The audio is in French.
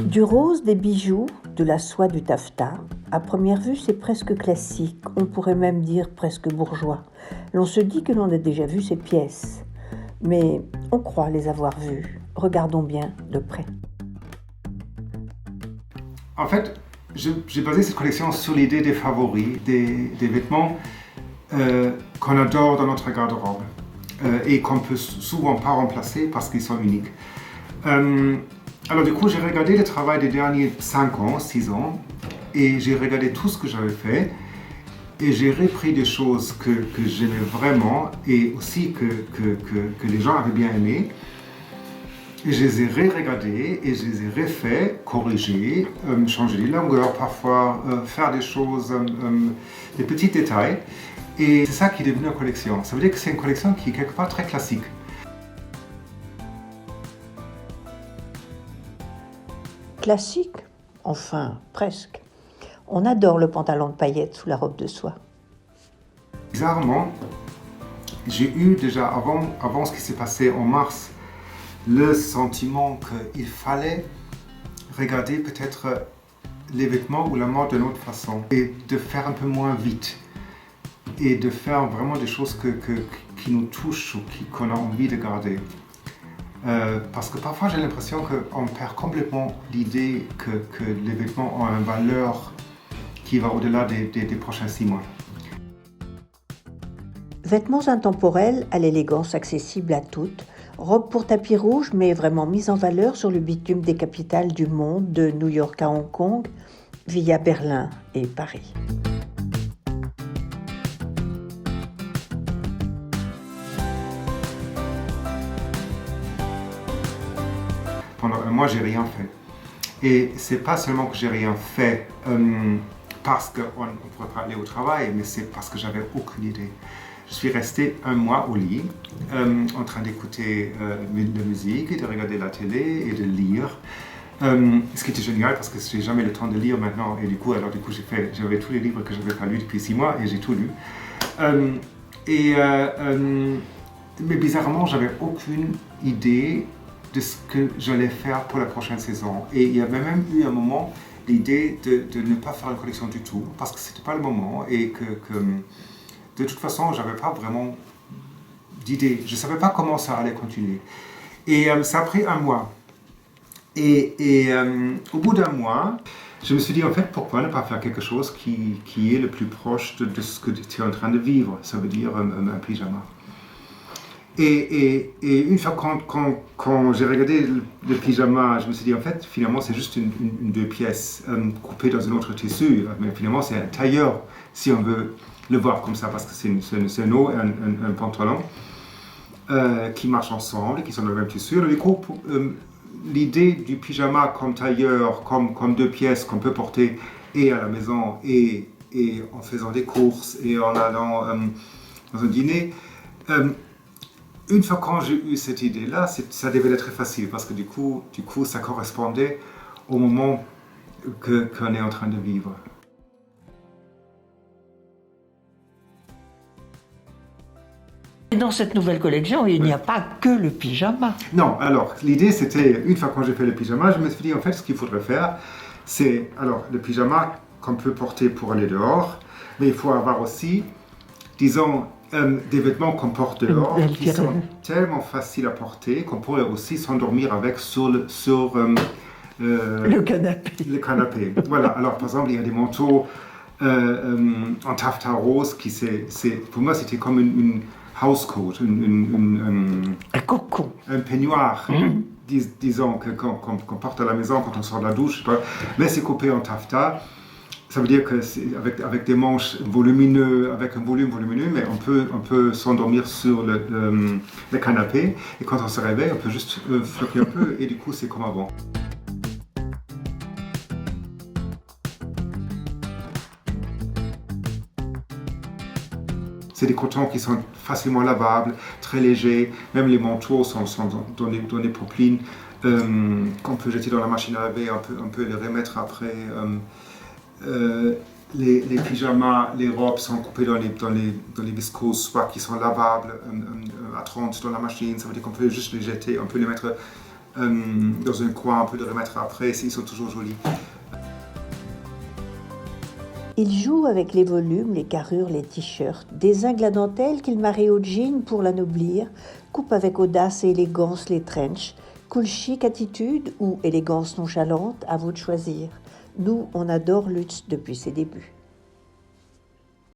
Du rose, des bijoux, de la soie, du taffetas. À première vue, c'est presque classique, on pourrait même dire presque bourgeois. L'on se dit que l'on a déjà vu ces pièces, mais on croit les avoir vues. Regardons bien de près. En fait, j'ai basé cette collection sur l'idée des favoris, des vêtements qu'on adore dans notre garde-robe et qu'on peut souvent pas remplacer parce qu'ils sont uniques. Alors du coup, j'ai regardé le travail des derniers 5 ans, 6 ans, et j'ai regardé tout ce que j'avais fait, et j'ai repris des choses que j'aimais vraiment, et aussi que les gens avaient bien aimé. Et je les ai re-regardés, et je les ai refaits, corrigés, changer les longueurs parfois, faire des choses, des petits détails. Et c'est ça qui est devenu une collection. Ça veut dire que c'est une collection qui est quelque part très classique. Classique? Enfin, presque. On adore le pantalon de paillettes sous la robe de soie. Bizarrement, j'ai eu déjà, avant ce qui s'est passé en mars, le sentiment qu'il fallait regarder peut-être les vêtements ou la mode d'une autre façon et de faire un peu moins vite et de faire vraiment des choses qui nous touchent ou qu'on a envie de garder. Parce que parfois j'ai l'impression qu'on perd complètement l'idée que les vêtements ont une valeur qui va au-delà des prochains 6 mois. Vêtements intemporels à l'élégance accessible à toutes, robe pour tapis rouge mais vraiment mise en valeur sur le bitume des capitales du monde, de New York à Hong Kong, via Berlin et Paris. Pendant un mois, j'ai rien fait. Et c'est pas seulement que j'ai rien fait parce qu'on ne pourrait pas aller au travail, mais c'est parce que j'avais aucune idée. Je suis resté un mois au lit, en train d'écouter de la musique et de regarder la télé et de lire. Ce qui était génial parce que j'ai jamais le temps de lire maintenant. Et du coup, j'avais tous les livres que je n'avais pas lus depuis 6 mois et j'ai tout lu. Mais bizarrement, j'avais aucune idée de ce que j'allais faire pour la prochaine saison. Et il y avait même eu un moment l'idée de ne pas faire une collection du tout, parce que c'était pas le moment et que de toute façon, j'avais pas vraiment d'idée. Je savais pas comment ça allait continuer. Et ça a pris un mois. Et au bout d'un mois, je me suis dit, en fait, pourquoi ne pas faire quelque chose qui est le plus proche de ce que tu es en train de vivre. Ça veut dire un pyjama. Et une fois quand j'ai regardé le pyjama, je me suis dit, en fait, finalement, c'est juste une 2 pièces coupées dans un autre tissu. Mais finalement, c'est un tailleur, si on veut le voir comme ça, parce que c'est un haut et un pantalon qui marchent ensemble, qui sont dans le même tissu. Alors, du coup, l'idée du pyjama comme tailleur, comme 2 pièces qu'on peut porter et à la maison, et en faisant des courses, et en allant dans un dîner, une fois quand j'ai eu cette idée-là, ça devenait très facile parce que du coup, ça correspondait au moment qu'on est en train de vivre. Et dans cette nouvelle collection, il n'y a pas que le pyjama. Non, alors l'idée c'était, une fois quand j'ai fait le pyjama, je me suis dit en fait ce qu'il faudrait faire, c'est alors le pyjama qu'on peut porter pour aller dehors, mais il faut avoir aussi, disons, des vêtements qu'on porte dehors qui sont tellement faciles à porter qu'on pourrait aussi s'endormir avec sur le canapé. Le canapé. Voilà. Alors par exemple, il y a des manteaux en taffetas rose qui pour moi c'était comme une housecoat, un cocon, un peignoir. Disons qu'on porte à la maison quand on sort de la douche, mais c'est coupé en taffetas. Ça veut dire que c'est avec des manches volumineux, avec un volume volumineux, mais on peut s'endormir sur le canapé. Et quand on se réveille, on peut juste flotter un peu et du coup, c'est comme avant. C'est des cotons qui sont facilement lavables, très légers. Même les manteaux sont dans des poplines qu'on peut jeter dans la machine à laver, on peut les remettre après. Les pyjamas, les robes sont coupées dans les viscoses, soit qui sont lavables à 30 dans la machine. Ça veut dire qu'on peut juste les jeter, on peut les mettre dans un coin, on peut les remettre après, ils sont toujours jolis. Il joue avec les volumes, les carrures, les t-shirts, dézingue la dentelle qu'il marie au jean pour l'anoblir, coupe avec audace et élégance les trenchs, cool chic attitude ou élégance nonchalante, à vous de choisir. Nous, on adore Lutz depuis ses débuts.